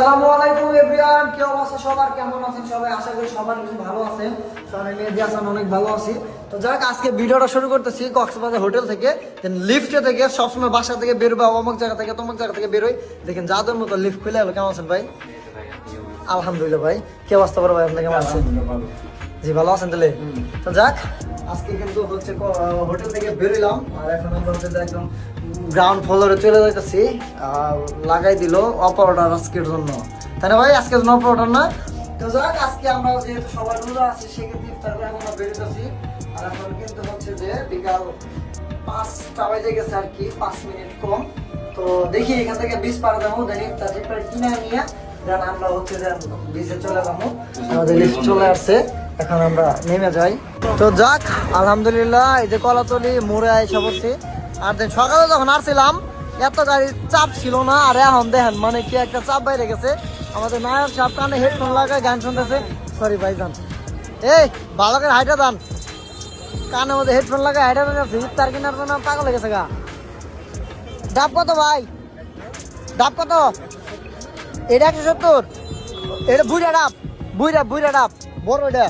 আসসালামু আলাইকুম এভরিওয়ান, কি অবস্থা সবার, কেমন আছেন সবাই? আশা করি সবার কিছু ভালো আছেন। সবাই মেহেদি হাসান অনেক ভালো আছি। তো যাক, আজকে ভিডিওটা শুরু করতেছি কক্সবাজার হোটেল থেকে। লিফটে থেকে সবসময় বাসা থেকে বেরোবা, অমুক জায়গা থেকে তমুক জায়গা থেকে বেরোই, দেখেন যাদের মতো লিফট খুলে এলো। কেমন আছেন ভাই? আলহামদুলিল্লাহ ভাই। কি অবস্থা বড় ভাই, আপনি কেমন আছেন? জি ভালো আছেন তাহলে। তো যাক, আজকে কিন্তু হচ্ছে হোটেল থেকে বেরোলাম আর এখন আমরা হচ্ছে একদম গ্রাউন্ড ফ্লোরে চলে যাইতেছি। লাগাই দিল অপারেটর আজকের জন্য, তাই না ভাই? আজকের জন্য অপারেটর না। তো যাক, আজকে আমরা যেহেতু সবার রোজা আছি সেক্ষেত্রে ইফতার করে আমরা বেরোতেছি। আর এখন কিন্তু হচ্ছে যে বিকাল 5টা বাজে গেছে আর কি, 5 মিনিট কম। তো দেখি এখান থেকে বিচ পাড়া যাবো, দেন ইফতার কিনে নিয়ে দেন আমরা হচ্ছে যে বিচে চলে যাবো। আমাদের লিফট চলে আসছে, এখন আমরা নেমে যাই। তো যাক, আলহামদুলিল্লাহ এই যে কলাতলি মোড়ে এসে পড়ছি। আর দেন সকালে যখন আসছিলাম এত গাড়ির চাপ ছিল না, আর এখন দেখেন মানে কি একটা চাপ বাইরে গেছে। আমাদের নায়ক সাহেব কানে হেডফোন লাগায় গান শুনতেছে। সরি ভাই যান, এই ভালো করে হাইটা দান, কানের মধ্যে হেডফোন লাগায় হাইটা যাচ্ছে। ইফতার কেনার জন্য পাগল হয়ে গেছে গা। ডাব কত ভাই? ডাব কত? এটা 170। এটা বুড়া ডাব, বুড়া ডাব বড়। ওইটা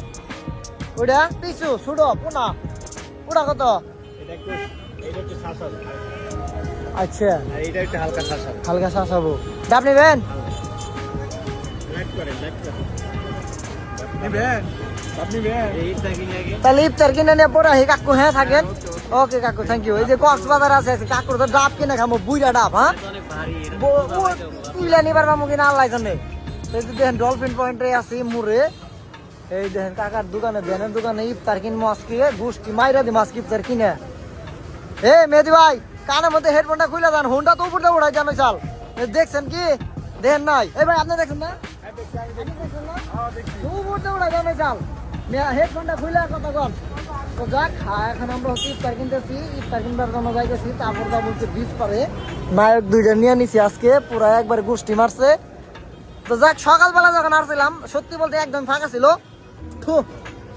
ওইটা পিছু ছুটো পোনা, ওটা কত? আচ্ছা, হালকা শাসাবো। ডাব নেবেন? তাহলে ইফতার কিনে নিয়ে পরে কাকু। হ্যাঁ থাকেন, ওকে কাকু, থ্যাংক ইউ। এই যে কক্সবাজার আছে কাকুর তো ডাব কিনে খাবো, বুড়া ডাব। হ্যাঁ তুইলা নিবার পাবো কিনা আল্লাহ জানে। দেখেন ডলফিন পয়েন্টে আছি মুরে। এই দেখেন কাকার দোকানে, ব্যানের দোকানে ইফতার কিনবো আজকে। গোষ্ঠী মাইরা দি মাছ ইফতার কিনে। এ মেহেদি ভাই, কানের মধ্যে হেডফোনটা খুলে যান, হোনটা তো উপরে উড়াই জানো চাল। দেখছেন কি? দেখেন নাই? এই ভাই আপনি দেখছেন না? উপরে উড়াই জানো চাল, হেডফোনটা খুলে কথা কন। তো যাক, এখন আমরা হচ্ছে ইফতার কিনতেছি, ইফতার কিনবার জন্য যাইতেছি। তারপর যা বলছে বিচ পারে নায়ক দুইটা নিয়ে নিছি আজকে, পুরা একবার গোষ্ঠী মারছে। তো যাক, সকালবেলা যখন আসছিলাম সত্যি বলতে একদম ফাঁকা ছিল,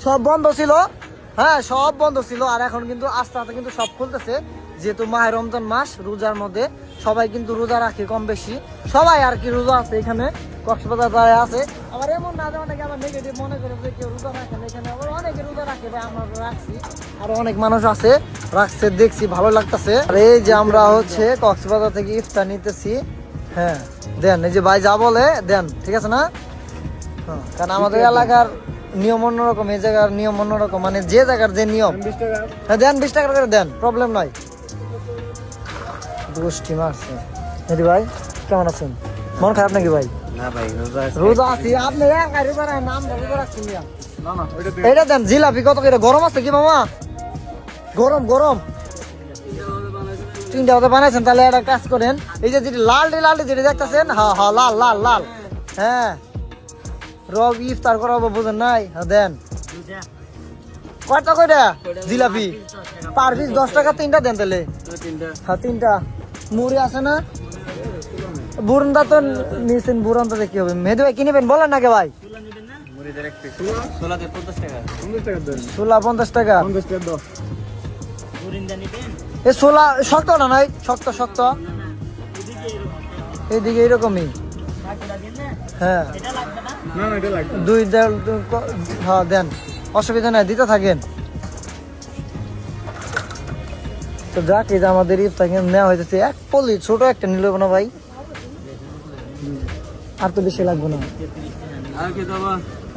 সব বন্ধ ছিল। হ্যাঁ সব বন্ধ ছিল। আর এখন কিন্তু আস্তে আস্তে কিন্তু সব খুলতেছে, যেহেতু মাহে রমজান মাস, রোজার মধ্যে সবাই কিন্তু রোজা রাখে কম বেশি। সবাই আর কি রোজা আছে এখানে কক্সবাজার যারা আছে। আবার এমন না যে অনেকে আবার নেগেটিভ মনে করে যে কেউ রোজা রাখেন, এখানে আবার অনেকে রোজা রাখে ভাই, আমরা রাখছি। আর অনেক মানুষ আছে রাখছে, দেখছি ভালো লাগতেছে। আর এই যে আমরা হচ্ছে কক্সবাজার থেকে ইফতার নিতেছি। হ্যাঁ দেন, এই যে ভাই যা বলে দেন, ঠিক আছে না? হ্যাঁ, কারণ আমাদের এলাকার নিয়ম অন্যরকম, এই জায়গার নিয়ম অন্যরকম, মানে যে জায়গার যে নিয়ম। হ্যাঁ দেন, 20 টাকা করে দেন, প্রবলেম নাই। গোষ্ঠী মারছে। মেহেদি ভাই কেমন আছেন? মন খারাপ নাকি ভাই? না ভাই, রোজা আছি। আপনি রোজা নাম রোজা রাখছেন। এটা দেন। জিলাপি কত করে? গরম আছে কি মামা? গরম গরম 3টা মতো বানাইছেন। তাহলে একটা কাজ করেন, এই যে লাল যেটা দেখতেছেন, হ্যাঁ হ্যাঁ লাল লাল লাল। হ্যাঁ রব ইফতার করাবো, বুঝেন নাই? হ্যাঁ দেন। কয়টা কয়টা জিলাপি? পার পিস 10 টাকা 3টা দেন তাহলে। হ্যাঁ 3টা। মুড়ি আছে না? বুরন্দা তো নিয়েছেন, বুরন্দা কি হবে? মেহেদি ভাই কিনবেন বলেন নাকি ভাই? ছোলা 50 টাকা। এই ছোলা শক্ত না নাই? শক্ত শক্ত এইদিকে এরকমই। হ্যাঁ দুই হ্যাঁ দেন, অসুবিধা নাই, দিতে থাকেন। তো যাক, এই যে আমাদের ইফতার নেওয়া হয়েছে। এক পলি ছোট একটা নিল না ভাই, আর তো বেশি লাগবে না।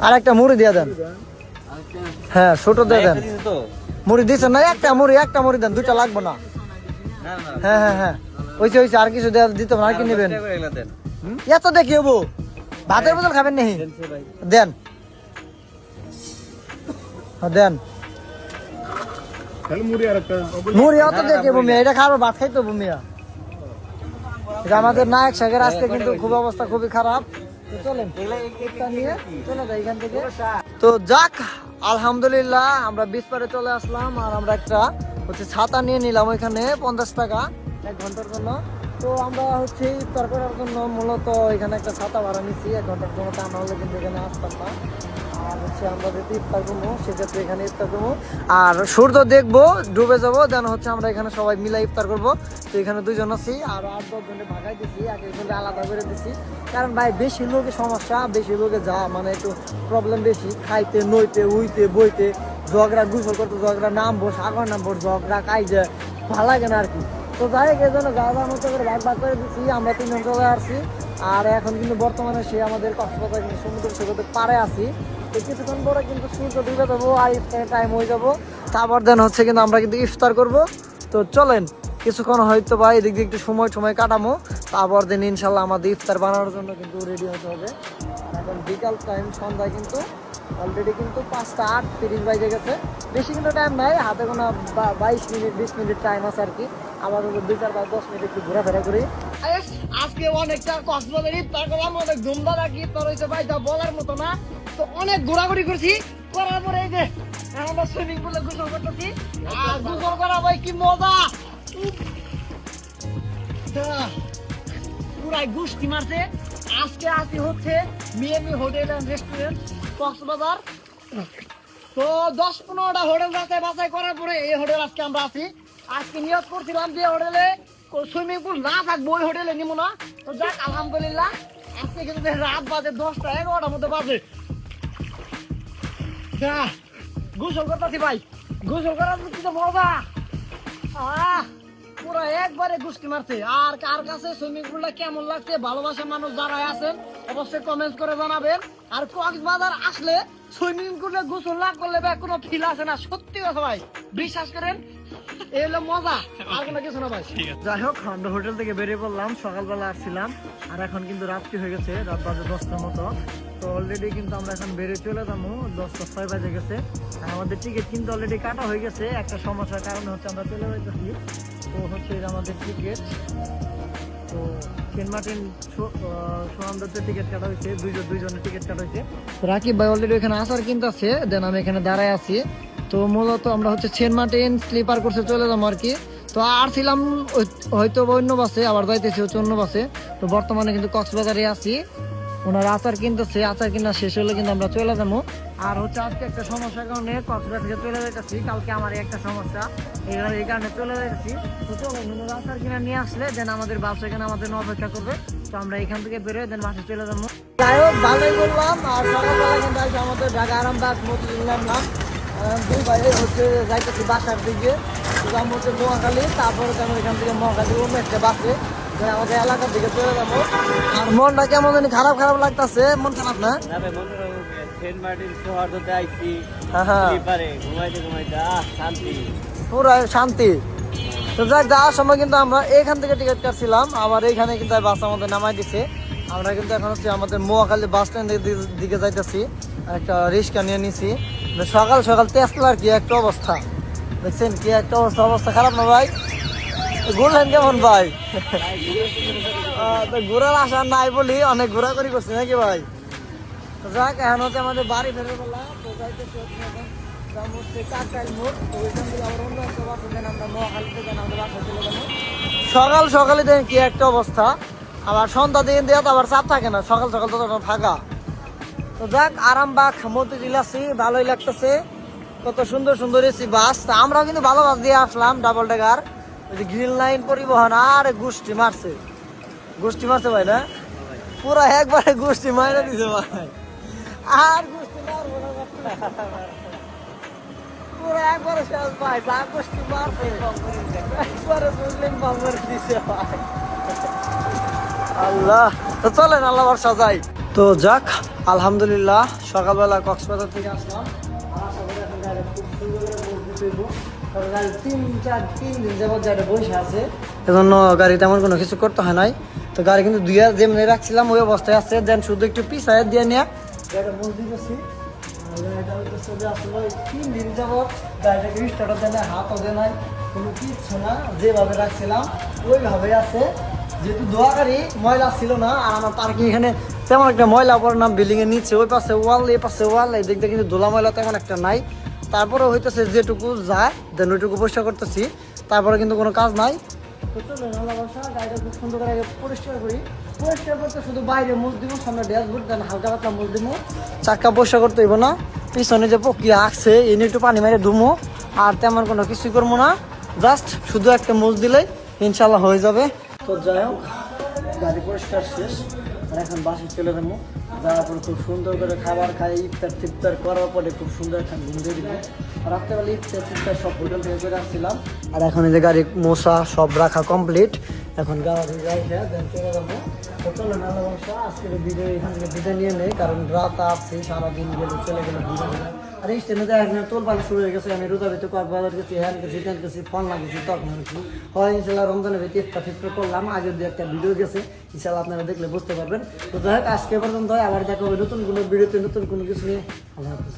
আর একটা মুড়ি দিয়ে দেন। হ্যাঁ ছোট দিয়ে দেন। মুড়ি দিচ্ছেন না? একটা মুড়ি দেন, 2টা লাগবে না। হ্যাঁ হ্যাঁ হ্যাঁ ওইছে আর কিছু দিতে হবে না। আর কি নেবেন? এত দেখি হবো, ভাতের বদল খাবেন নাকি? দেন দেন মুড়ি অত দেখে বমিয়া, এটা খাবো, ভাত খাইতো বমিয়া। আমাদের নায়ক সাহেবের আজকে কিন্তু খুব অবস্থা খুবই খারাপ। চলেন নিয়ে চলে যাই এখান থেকে। তো যাক, আলহামদুলিল্লাহ আমরা বিচ পারে চলে আসলাম। আর আমরা একটা হচ্ছে ছাতা নিয়ে নিলাম ওইখানে 50 টাকা 1 ঘন্টার জন্য। তো আমরা হচ্ছে ইফতার করার জন্য মূলত এখানে একটা ছাতা ভাড়া নিচ্ছি 1 ঘন্টার জন্য, তা নাহলে কিন্তু এখানে আসতাম না। আর হচ্ছে আমরা যদি ইফতার করবো সেক্ষেত্রে এখানে ইফতার করবো, আর সূর্য দেখবো ডুবে যাবো, দেন হচ্ছে আমরা এখানে সবাই মিলে ইফতার করবো। তো এখানে 2 জন আছি, আর 8-10 জনে ভাগাই দিচ্ছি, এক একজনকে আলাদা করে দিচ্ছি। কারণ ভাই বেশি লোকের সমস্যা, বেশি লোকে যা মানে একটু প্রবলেম বেশি, খাইতে নইতে উইতে বইতে ঝগড়া, গোসল করতে ঝগড়া, নামবো সাগর নামবো ঝগড়া কাইজে ভালো লাগে না আর কি। তো যাই হোক এই জন্য যা যা মতো করে ভাগ ভাগ করে দিচ্ছি, আমরা 3 জন চলে আসছি। আর এখন কিন্তু বর্তমানে সে আমাদের কক্সবাজার কিন্তু সমুদ্র সৈকতের পাড়ে আছি। তো কিছুক্ষণ পরে কিন্তু সূর্য ডুবে যাবো আর ইফতারের টাইম হয়ে যাবো, তারপর দেন হচ্ছে কিন্তু আমরা কিন্তু ইফতার করব। তো চলেন কিছুক্ষণ হয়তো বা এদিক দিয়ে একটু সময় কাটামো, তারপর দিন ইনশাল্লাহ আমাদের ইফতার বানানোর জন্য কিন্তু রেডি হতে হবে। আর এখন বিকাল টাইম, সন্ধ্যায় কিন্তু অলরেডি কিন্তু 5:38 বাজে গেছে। বেশি কিন্তু টাইম নাই, হাতে কোনো 22 মিনিট 20 মিনিট টাইম আছে আর কি। আবার 2-4-10 মিনিট একটু ঘোরাফেরা করি। আজকে অনেকটা কক্সবাজার ইফতার করলাম, অনেক ধুমধাম আর কি ইফতার হয়েছে ভাই, যা বলার মতো না। তো অনেক ঘোরাঘুরি করছি, করার পরে এই যে আমরা সুইমিং পুলে গোসল করতেছি। আর গোসল করা ভাই কি মজা, পুরাই গুষ্টি মারছে। আজকে আসি হচ্ছে Miami hotel and restaurant Cox's Bazar. তো 10-15টা হোটেল বাছাই করার পরে এই হোটেল আজকে আমরা আছি। আজকে নিয়োগ করছিলাম যে হোটেলে সুইমিং পুল না থাকবো ওই হোটেলে নিবো না। তো যাক আলহামদুলিল্লাহ আজকে কিন্তু রাত বাজে 10টা-11টার মধ্যে বাজে। গোসল করতেছি ভাই, গোসল করার কি তো মজা, পুরো একবারে গুষ্টি মারছে। আর কার কাছে সুইমিং পুলটা কেমন লাগছে, ভালোবাসার মানুষ যারা আছেন অবশ্যই কমেন্ট করে জানাবেন। আর কক্সবাজার আসলে সুইমিং পুলে গোসল না করলে ভাই কোনো ফিল আসে না, সত্যি কথা ভাই, বিশ্বাস করেন এই হলো মজা, আর কোনো কিছু না ভাই। যাই হোক আমরা হোটেল থেকে বেরিয়ে পড়লাম, সকালবেলা আসছিলাম আর এখন কিন্তু রাত্রি হয়ে গেছে, রাত বাজে 10টার মতো। তো অলরেডি কিন্তু আমরা এখন বেরিয়ে চলে যাবো, 10টা 6 বাজে গেছে। আর আমাদের টিকিট কিন্তু অলরেডি কাটা হয়ে গেছে, একটা সমস্যার কারণে হচ্ছে আমরা চলে যেতেছি। তো হচ্ছে আমাদের টিকিট, তো সেন্ট মার্টিন সোনামদাতে টিকিট কাটা হয়েছে, দুইজনের টিকিট কাটা হয়েছে। রাকিব ভাই অলরেডি এখানে আসার কিন্তু আছে, দেন আমি এখানে দাঁড়ায় আছি। তো মূলত আমরা হচ্ছে সেন্ট মার্টিন স্লিপার কোর্সে চলে যাবো আর কি। তো আর ছিলাম হয়তো অন্য বাসে, আবার যাইতেছি হচ্ছে অন্য বাসে। তো বর্তমানে কিন্তু কক্সবাজারে আছি, ওনার আচার কিনতেছে, আচার কিনা শেষ হলে কিন্তু আমরা চলে যাবো। আর হচ্ছে আজকে একটা সমস্যার কারণে কক্সবাজার থেকে চলে যাইতেছি, কালকে আমার একটা সমস্যা, এই কারণে চলে যাইতেছি। তো চলো ওনার আচার কিনা নিয়ে আসলে দেন আমাদের বাস এখানে আমাদের অপেক্ষা করবে। তো আমরা এখান থেকে বেরোয় দেন বাসে চলে যাবো। যাই হোক ভালোই বললাম। আর সকালবেলা কিন্তু আজকে আমাদের ঢাকা আরামবাগ মতিঝিল নামলাম, দুই ভাই হচ্ছে যাইতেছি বাসার দিকে, হচ্ছে মহাখালী, তারপরে আমরা এখান থেকে মহাখালী অন্য একটা বাসে আমাদের এলাকার দিকে চলে যাবো। আর মনটা কেমন জানি খারাপ খারাপ লাগতেছে, মন খারাপ না? পুরো শান্তি। তো যাক যাওয়ার সময় কিন্তু আমরা এখান থেকে টিকিট কাটছিলাম, আবার এইখানে কিন্তু বাস আমাদের নামাই দিছে। আমরা কিন্তু এখন হচ্ছে আমাদের মহাখালী বাস স্ট্যান্ডের দিকে যাইতেছি, একটা রিক্সা নিয়ে নিছি। সকাল সকাল টেসলার কি একটা অবস্থা দেখছেন, কি একটা অবস্থা খারাপ না ভাই? ঘুরলেন কেমন ভাই? ঘোরার আশা নাই বলি অনেক ঘোরাঘুরি করছি নাকি ভাই? তো যাক এখন হচ্ছে আমাদের বাড়ি ফেরত বললাম। তো যাইতেছি হচ্ছে কাকরাইল মোড়, তো ওইখান থেকে আবার অন্য একটা বাস দেন আমরা মহাখালীতে দেন আমাদের বাসায় চলে যাবো। সকাল সকালে দেন কি একটা অবস্থা, আবার সন্ধ্যা দিন দেওয়া তো আবার চাপ থাকে না, সকাল সকাল তো ফাঁকা। তো যাক আরামবাগ মতিঝিল আছি, ভালোই লাগতেছে, কত সুন্দর সুন্দর এসি বাস। আমরাও কিন্তু ভালো বাস দিয়ে আসলাম, ডাবল ডেকার, ওই যে গ্রিন লাইন পরিবহন। আর গোষ্ঠী মারছে ভাই না, পুরো একবারে গোষ্ঠী মাইনে দিছে ভাই। আর গোষ্ঠী মারবো না, পুরো একবারে শেষ ভাই, যা গোষ্ঠী মারছে একবারে বুঝলেন বাংলার দিছে ভাই। আল্লাহ, তো চলেন আল্লাহ ভরসা যাই। তো যাক আলহামদুলিল্লাহ সকালবেলা কক্সবাজার থেকে আসলাম, তিন দিন যাবত গাড়ি বসে আছে, এজন্য গাড়ি তেমন কোনো কিছু করতে হয় নাই। তো গাড়ি কিন্তু দুই আর যেমনি রাখছিলাম ওই অবস্থায় আছে, দেন শুধু একটু পিছায় দিয়ে নিয়ে গাড়িটা মসজিদ আছি। গাড়িটা হচ্ছে আসলে 3 দিন যাবত গাড়িটাকে স্টার্টার দেয় না, হাতও দেয় নাই, কোনো কিচ্ছু না, যেভাবে রাখছিলাম ওইভাবে আছে। যেহেতু ধোয়া গাড়ি ময়লা ছিল না, আর আমার পার্কিং এখানে তেমন একটা ময়লা পড়ে না, বিল্ডিং এর নিচে ওই পাশে ওয়াল এই পাশে ওয়াল, এই দিক দিয়ে কিন্তু ধুলা ময়লা তেমন একটা নাই। তারপরে হইতেছে যেটুকু যায় দেন ওইটুকু পরিষ্কার করতেছি, তারপরে কিন্তু কোনো কাজ নাই। তো চলুন আল্লাহ বাসা গাড়িটা খুব সুন্দর করে আগে পরিষ্কার করি। পরিষ্কার করতে শুধু বাইরে মুখ দিব, সামনে ড্যাশবোর্ড দেন হালকা পাতলা মুখ দিব, চাক্কা পরিষ্কার করতে হইব না। পিছনে যে প্রক্রিয়া আসছে এনে একটু পানি মেরে ধুমো, আর তেমন কোনো কিছুই করবো না, জাস্ট শুধু একটা মুখ দিলেই ইনশাল্লাহ হয়ে যাবে। তো যাই হোক গাড়ি পরিষ্কার শেষ, আর এখন বাসে চলে যাবো। যাওয়ার পরে খুব সুন্দর করে খাবার খাই, ইফতার টিফতার করার পরে খুব সুন্দর একটা ঘুম দিয়ে দিব। রাত্রেবেলা ইফতার টিফতার সব হোটেল থেকে করে আসছিলাম, আর এখন এই যে গাড়ি মোছা সব রাখা কমপ্লিট। এখন গাড়ি যাই দেন চলে যাবো। তো চলো না ব্যবসা আজকের ভিডিও এখান থেকে বিদায় নিয়ে নেই, কারণ রাত আসছে, সারাদিন গেলে চলে গেলে ভিডিও। আর এই স্টেনে তো এখন তোলপালা শুরু হয়ে গেছে। আমি রোজার ভিতরে কক্সবাজার গেছি, হ্যান গেছি, টেন গেছি, ফল লাগেছি, তখন গেছি। হয় ইনশাল্লাহ রমজানের ভিতরে ইফতার ফিফতার করলাম, আগের দিয়ে একটা ভিডিও গেছে, ইনশাল্লাহ আপনারা দেখলে বুঝতে পারবেন। তো যাই হোক আজকে পর্যন্ত আবার দেখা হবে নতুন কোনো ভিডিওতে, নতুন কোনো কিছু নিয়ে। আল্লাহ হাফিজ।